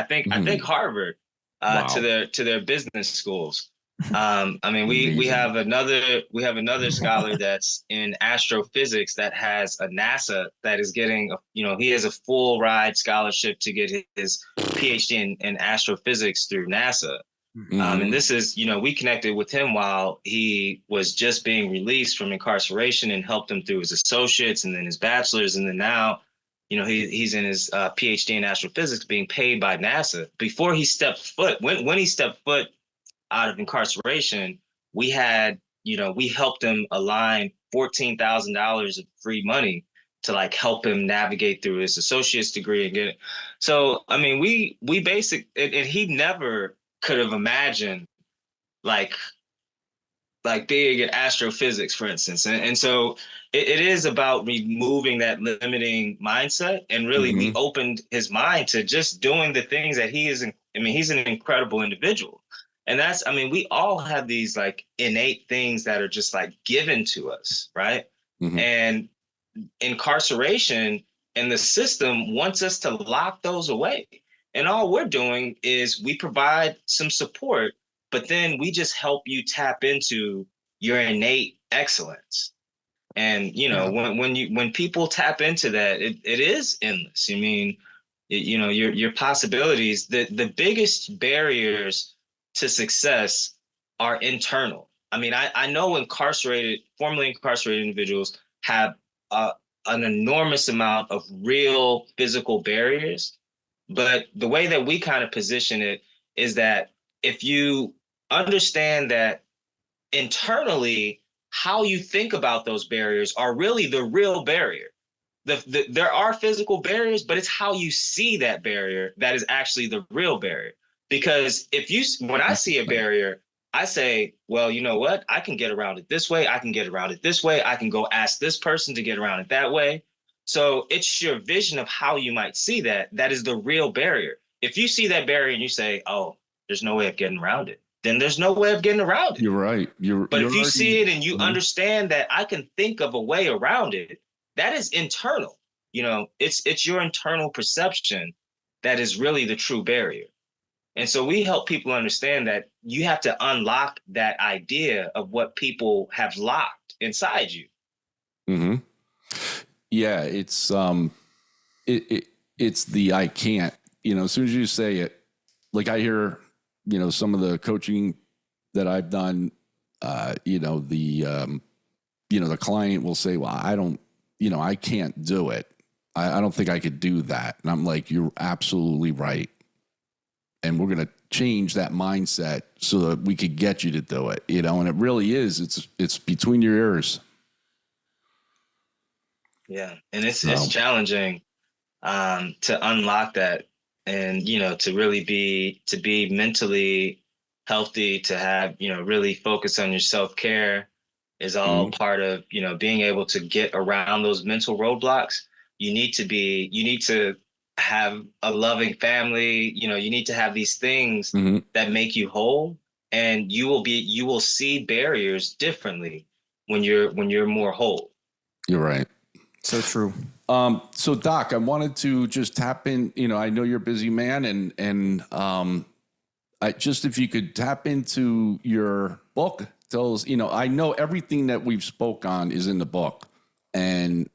think Harvard, to their business schools. We have another scholar that's in astrophysics that has a NASA that is getting, he has a full ride scholarship to get his PhD in astrophysics through NASA. And this is, we connected with him while he was just being released from incarceration and helped him through his associates and then his bachelor's. And then now, he's in his PhD in astrophysics being paid by NASA. Before he stepped foot, when he stepped foot out of incarceration, we helped him align $14,000 of free money to, like, help him navigate through his associate's degree and get it. So, and he never could have imagined like being in astrophysics, for instance. And so it is about removing that limiting mindset. And really, we opened his mind to just doing the things that he's an incredible individual. And we all have these, like, innate things that are just, like, given to us, right? And incarceration and the system wants us to lock those away. And all we're doing is we provide some support, but then we just help you tap into your innate excellence. And, when people tap into that, it is endless. I mean, your possibilities, the biggest barriers to success are internal. I mean, I know formerly incarcerated individuals have an enormous amount of real physical barriers But the way that we kind of position it is that if you understand that internally, how you think about those barriers are really the real barrier. There are physical barriers, but it's how you see that barrier that is actually the real barrier. Because when I see a barrier, I say, well, you know what? I can get around it this way. I can get around it this way. I can go ask this person to get around it that way. So it's your vision of how you might see that is the real barrier. If you see that barrier and you say, oh, there's no way of getting around it, then there's no way of getting around it. You're right. But if you see it and you understand that I can think of a way around it, that is internal. It's your internal perception that is really the true barrier. And so we help people understand that you have to unlock that idea of what people have locked inside you. Mm-hmm. Yeah, it's it's the I can't. As soon as you say it, like I hear, some of the coaching that I've done, the client will say, well, I don't, I can't do it. I don't think I could do that. And I'm like, you're absolutely right. And we're going to change that mindset so that we could get you to do it, and it really is, it's between your ears. Yeah. And it's challenging to unlock that and, to really be mentally healthy, to have, really focus on your self-care is all part of, being able to get around those mental roadblocks. You need to have a loving family, you need to have these things that make you whole, and you will see barriers differently when you're more whole. You're right. So true. So Doc, I wanted to just tap in, I know you're a busy man and if you could tap into your book, tell us, I know everything that we've spoke on is in the book, and,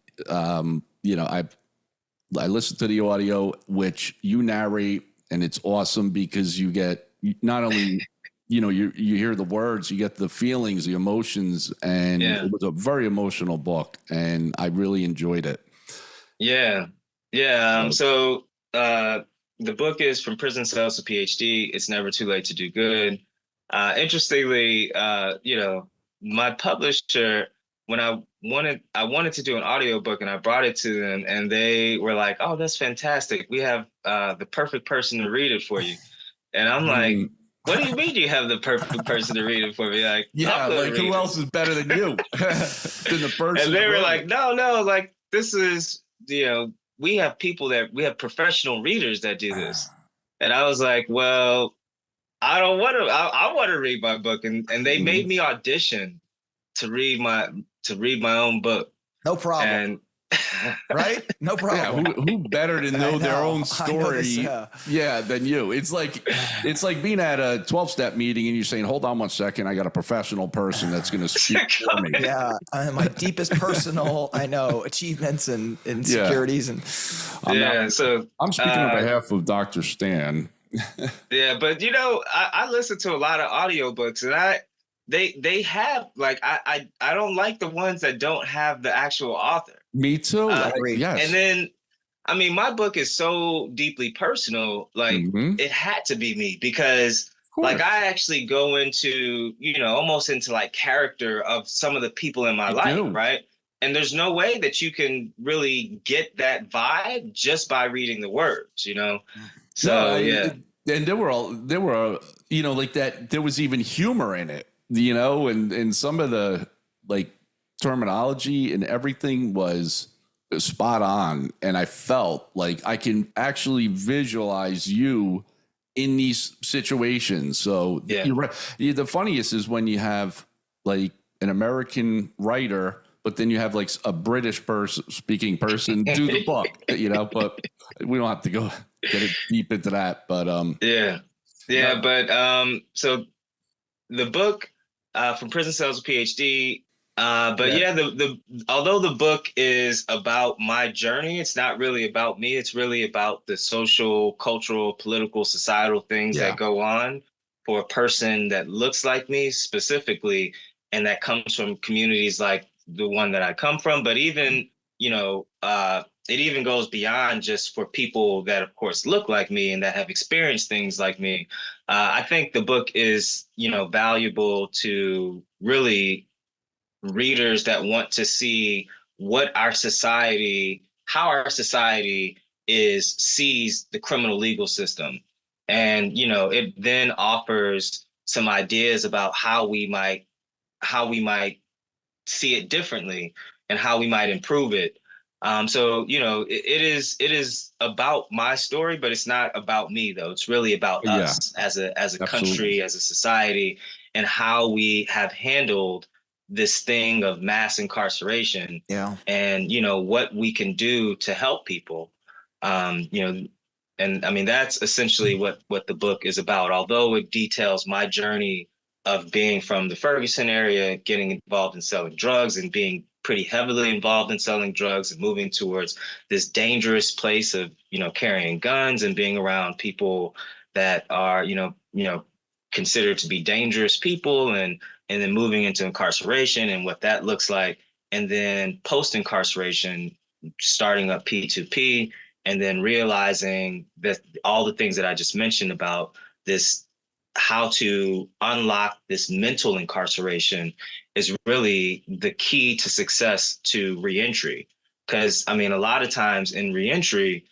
I listened to the audio, which you narrate, and it's awesome because you get not only, you hear the words, you get the feelings, the emotions, and it was a very emotional book, and I really enjoyed it. Yeah. Yeah. So the book is From Prison Cells to PhD. It's Never Too Late to Do Good. Interestingly, my publisher, when I wanted to do an audiobook, and I brought it to them, and they were like, oh, that's fantastic. We have the perfect person to read it for you. And I'm like, what do you mean you have the perfect person to read it for me? Like, yeah, like who else is better than you? Than the person. And they were like, no, like this is, we have professional readers that do this. And I was like, well, I don't want to, I want to read my book. And they made me audition to read my own book. No problem. And right? No problem. Yeah, who better to know their own story than you? It's like being at a 12-step meeting and you're saying, hold on one second, I got a professional person that's going to speak for me. Yeah, my deepest personal, achievements and insecurities. And so I'm speaking on behalf of Dr. Stan. Yeah, but I listen to a lot of audiobooks, and they have, like, I don't like the ones that don't have the actual author. Me too. Yes. And then, my book is so deeply personal, like it had to be me, because like I actually go into, almost into like character of some of the people in my life, right? And there's no way that you can really get that vibe just by reading the words, So and there were like that. There was even humor in it, and some of the like terminology and everything was spot on. And I felt like I can actually visualize you in these situations. So you're right. The funniest is when you have like an American writer, but then you have like a British speaking person do the book, but we don't have to go get it deep into that. But so the book, From Prison Cells to PhD, although the book is about my journey, it's not really about me. It's really about the social, cultural, political, societal things that go on for a person that looks like me specifically, and that comes from communities like the one that I come from, but even, it even goes beyond just for people that, of course, look like me and that have experienced things like me. I think the book is, valuable to really readers that want to see how our society sees the criminal legal system. And, it then offers some ideas about how we might see it differently and how we might improve it. So, it is about my story, but it's not about me though. It's really about us as a country, as a society, and how we have handled this thing of mass incarceration. Yeah. And, what we can do to help people. And I mean, that's essentially what the book is about. Although it details my journey of being from the Ferguson area, getting involved in selling drugs and being pretty heavily involved in selling drugs and moving towards this dangerous place of, carrying guns and being around people that are, considered to be dangerous people, and then moving into incarceration and what that looks like. And then post incarceration, starting up P2P, and then realizing that all the things that I just mentioned about this, how to unlock this mental incarceration, is really the key to success to reentry. Because I mean, a lot of times in reentry,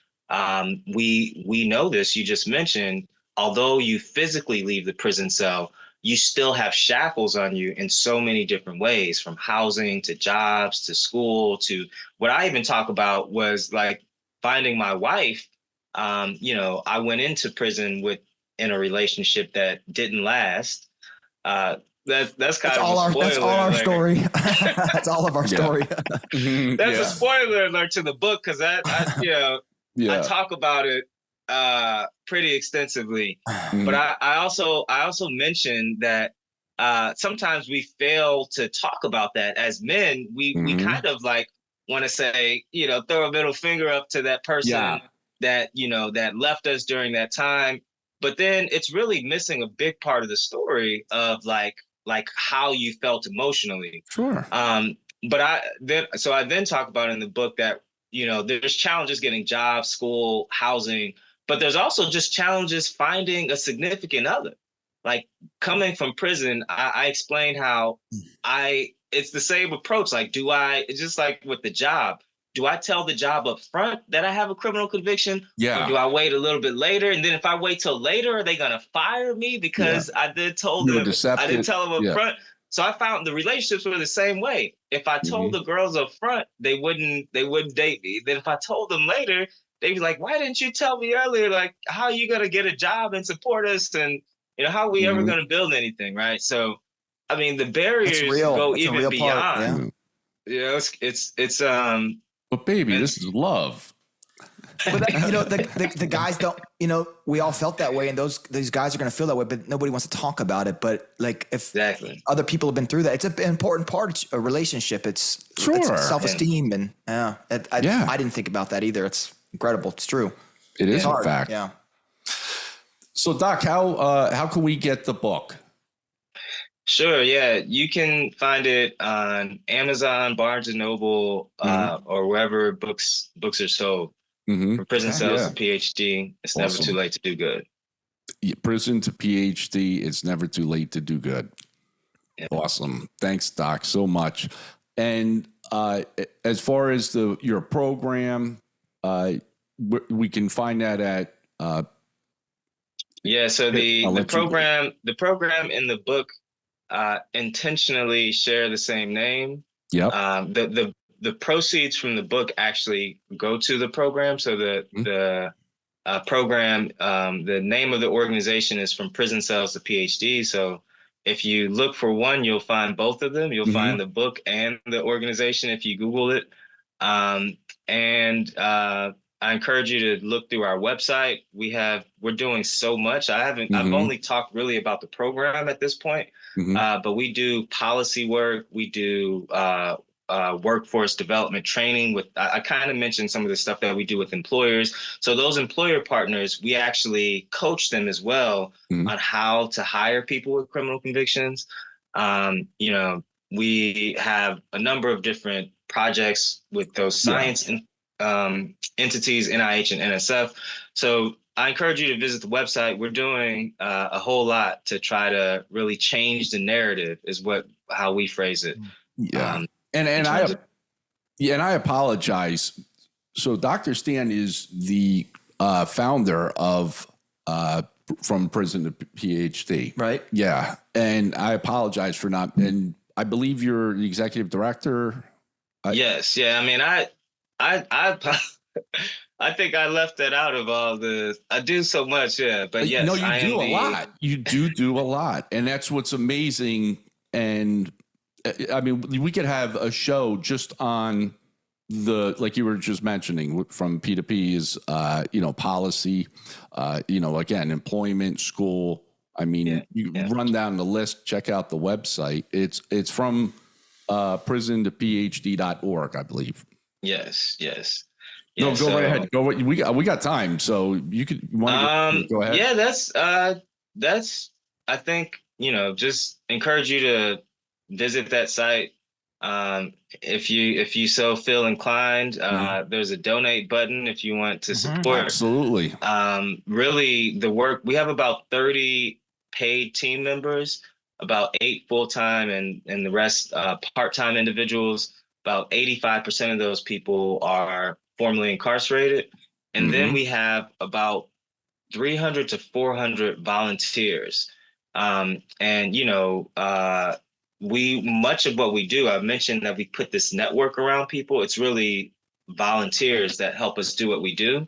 we know this. You just mentioned, although you physically leave the prison cell, you still have shackles on you in so many different ways, from housing to jobs to school to what I even talk about was like finding my wife. I went into prison in a relationship that didn't last. That's kind of a spoiler. That's all our story. That's all of our story. That's a spoiler alert to the book, because I talk about it pretty extensively. But I also mentioned that sometimes we fail to talk about that as men. We kind of like want to say, throw a middle finger up to that person that that left us during that time. But then it's really missing a big part of the story of like how you felt emotionally. Sure. But I then talk about in the book that, there's challenges getting jobs, school, housing, but there's also just challenges finding a significant other. Like coming from prison, I explained how it's the same approach. Like, it's just like with the job. Do I tell the job up front that I have a criminal conviction? Yeah. Or do I wait a little bit later? And then if I wait till later, are they going to fire me because I didn't tell them up front? So I found the relationships were the same way. If I told the girls up front, they wouldn't date me. Then if I told them later, they'd be like, why didn't you tell me earlier? Like, how are you going to get a job and support us? And, how are we ever going to build anything? Right. So, I mean, the barriers go even beyond. It's But baby, this is love. But the guys don't, we all felt that way, and these guys are going to feel that way, but nobody wants to talk about it. But like, if other people have been through that, it's an important part of a relationship. It's self-esteem, and I didn't think about that either. It's incredible. It's true. It is hard. In fact. Yeah. So Doc, how can we get the book? Sure. Yeah. You can find it on Amazon, Barnes and Noble, or wherever books are sold. From prison cells to PhD, it's never too late to do good. Prison to PhD, it's never too late to do good. Yeah. Awesome. Thanks, Doc, so much. And as far as your program, we can find that at. So the program in the book intentionally share the same name. Yep. The proceeds from the book actually go to the program. So the program, the name of the organization is From Prison Cells to PhD. So if you look for one, you'll find both of them. You'll find the book and the organization if you Google it. I encourage you to look through our website. We're doing so much. I've only talked really about the program at this point, but we do policy work. We do workforce development training I kind of mentioned some of the stuff that we do with employers. So those employer partners, we actually coach them as well on how to hire people with criminal convictions. We have a number of different projects with those science entities, NIH and NSF. So I encourage you to visit the website. We're doing a whole lot to try to really change the narrative, is how we phrase it. Yeah, and I apologize. So Dr. Stan is the founder of From Prison to PhD, right? Yeah, and I apologize for not. And I believe you're the executive director. Yes, yeah. I mean, I think I left that out of all the. I do so much, yeah. But yes, no, you do a lot. You do a lot, and that's what's amazing. And I mean, we could have a show just on like you were just mentioning, from P2P is policy, again, employment, school. I mean, run down the list. Check out the website. It's from prison to phd.org, I believe. Yes. No, go right ahead. Go. We got time, so you want to go ahead. Yeah, that's. I think just encourage you to visit that site. If you so feel inclined, there's a donate button if you want to support. Absolutely. Really, the work, we have about 30 paid team members, about 8 full-time, and the rest part-time individuals. About 85% of those people are formerly incarcerated. And then we have about 300 to 400 volunteers. Much of what we do, I've mentioned that we put this network around people. It's really volunteers that help us do what we do.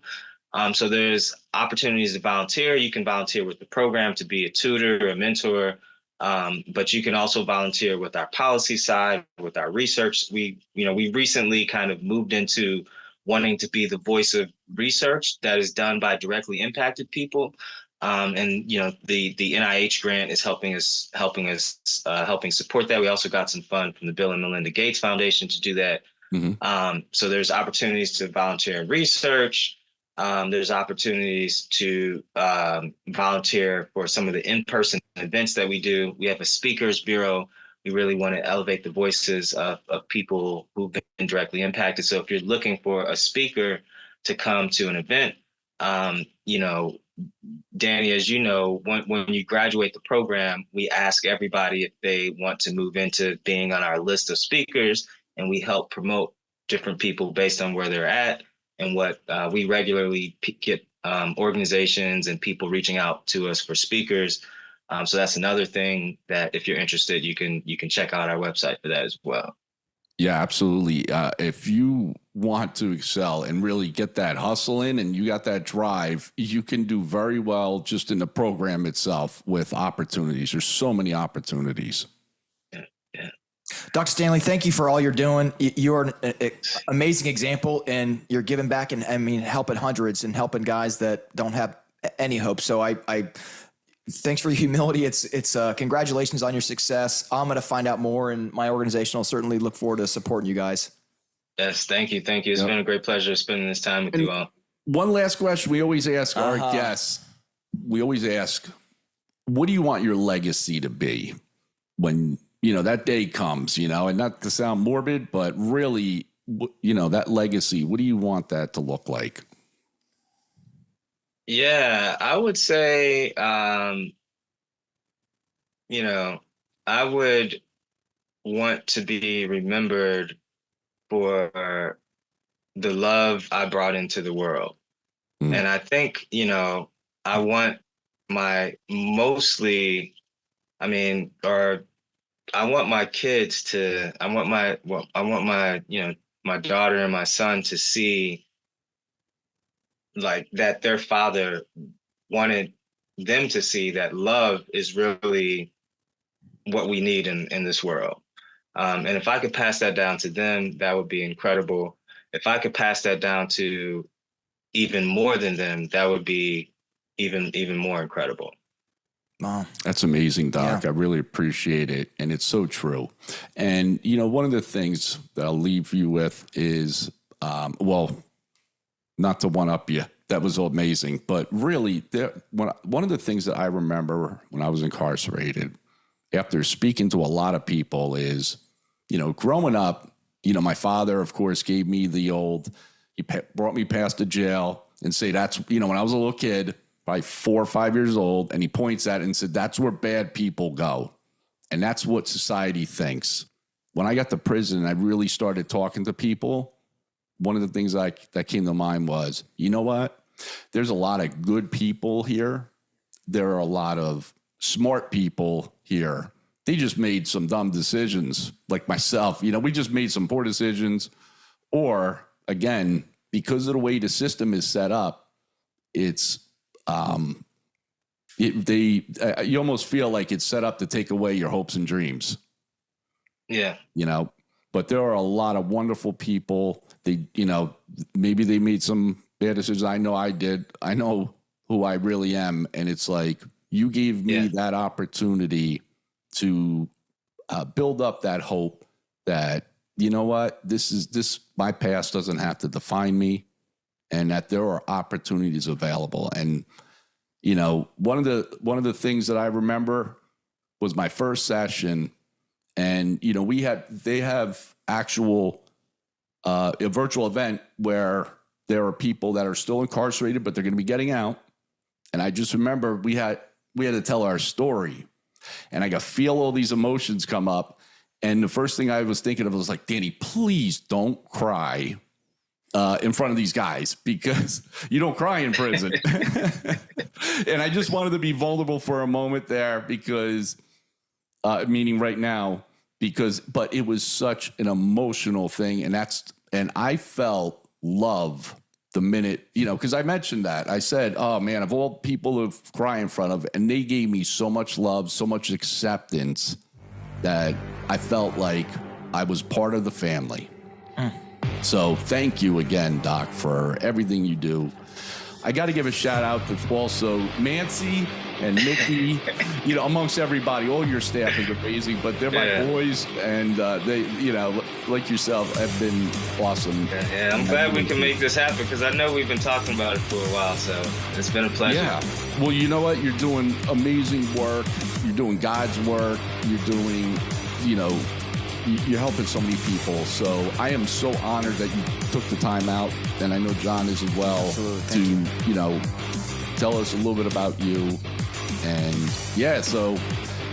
So there's opportunities to volunteer. You can volunteer with the program to be a tutor, a mentor, but you can also volunteer with our policy side, with our research. We recently kind of moved into wanting to be the voice of research that is done by directly impacted people. The NIH grant is helping support that. We also got some fund from the Bill and Melinda Gates Foundation to do that. So there's opportunities to volunteer in research. There's opportunities to volunteer for some of the in-person events that we do. We have a speakers bureau. We really want to elevate the voices of people who've been directly impacted. So if you're looking for a speaker to come to an event, Danny, as you know, when you graduate the program, we ask everybody if they want to move into being on our list of speakers, and we help promote different people based on where they're at. And what we regularly get organizations and people reaching out to us for speakers. So that's another thing that if you're interested, you can check out our website for that as well. Yeah, absolutely. If you want to excel and really get that hustle in and you got that drive, you can do very well just in the program itself with opportunities. There's so many opportunities. Yeah. Dr. Stanley, thank you for all you're doing. You're an amazing example, and you're giving back and helping hundreds and helping guys that don't have any hope. So I thanks for your humility. It's congratulations on your success. I'm going to find out more, and my organization will certainly look forward to supporting you guys. Yes, thank you. It's been a great pleasure spending this time with you all. One last question we always ask our guests. We always ask, what do you want your legacy to be when that day comes, and not to sound morbid, but really, that legacy, what do you want that to look like? Yeah, I would say, I would want to be remembered for the love I brought into the world. And I think, I want my kids to, I want my daughter and my son to see like that their father wanted them to see that love is really what we need in this world. And if I could pass that down to them, that would be incredible. If I could pass that down to even more than them, that would be even more incredible. Wow. That's amazing, Doc. Yeah. I really appreciate it. And it's so true. And, one of the things that I'll leave you with is, not to one up you, that was amazing, but really one of the things that I remember when I was incarcerated, after speaking to a lot of people, is, growing up, my father, of course, gave me the old, He brought me past the jail and say, that's, when I was a little kid, probably 4 or 5 years old, and he points at it and said, that's where bad people go. And that's what society thinks. When I got to prison, I really started talking to people. One of the things that came to mind was, you know what? There's a lot of good people here. There are a lot of smart people here. They just made some dumb decisions, like myself. We just made some poor decisions. Or, again, because of the way the system is set up, it's you almost feel like it's set up to take away your hopes and dreams. Yeah. But there are a lot of wonderful people. They, maybe they made some bad decisions. I know I did. I know who I really am. And it's like, you gave me that opportunity to build up that hope that, you know what, my past doesn't have to define me, and that there are opportunities available. And, one of the things that I remember was my first session, and, they have actual, a virtual event where there are people that are still incarcerated, but they're going to be getting out. And I just remember we had to tell our story, and I could feel all these emotions come up. And the first thing I was thinking of was like, Danny, please don't cry in front of these guys, because you don't cry in prison. And I just wanted to be vulnerable for a moment there, because, meaning right now, but it was such an emotional thing. And I felt love the minute, because I mentioned that. I said, oh man, of all people to cry in front of, and they gave me so much love, so much acceptance, that I felt like I was part of the family. So thank you again, Doc, for everything you do. I got to give a shout out to also Nancy and Mickey, amongst everybody. All your staff is amazing, but they're my boys, and they, like yourself, have been awesome. Yeah, I'm glad we can make this happen, because I know we've been talking about it for a while, so it's been a pleasure. Yeah. Well, you know what? You're doing amazing work. You're doing God's work. You're doing, you're helping so many people. So I am so honored that you took the time out, and I know John is as well. Absolutely. To tell us a little bit about you. And so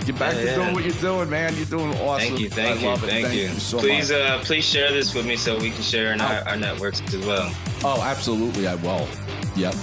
get back to doing what you're doing, man. You're doing awesome. Thank you. Thank you so much. Please share this with me so we can share in our networks as well. Oh, absolutely, I will. Yep.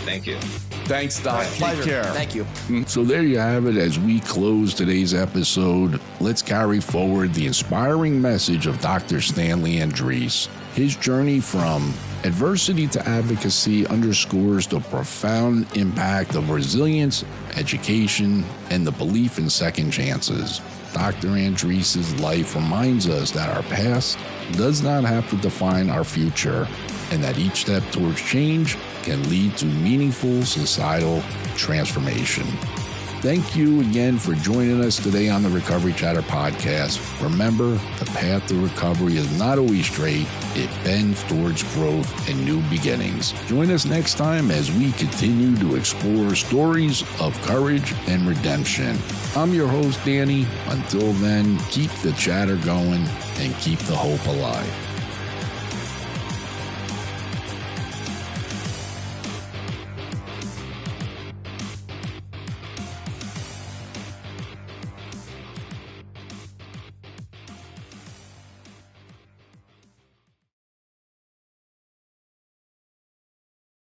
Thank you. Thanks, Doc. Take care. Thank you. So there you have it. As we close today's episode, let's carry forward the inspiring message of Dr. Stanley Andrisse. His journey from adversity to advocacy underscores the profound impact of resilience, education, and the belief in second chances. Dr. Andrisse's life reminds us that our past does not have to define our future, and that each step towards change can lead to meaningful societal transformation. Thank you again for joining us today on the Recovery Chatter podcast. Remember, the path to recovery is not always straight. It bends towards growth and new beginnings. Join us next time as we continue to explore stories of courage and redemption. I'm your host, Danny. Until then, keep the chatter going and keep the hope alive.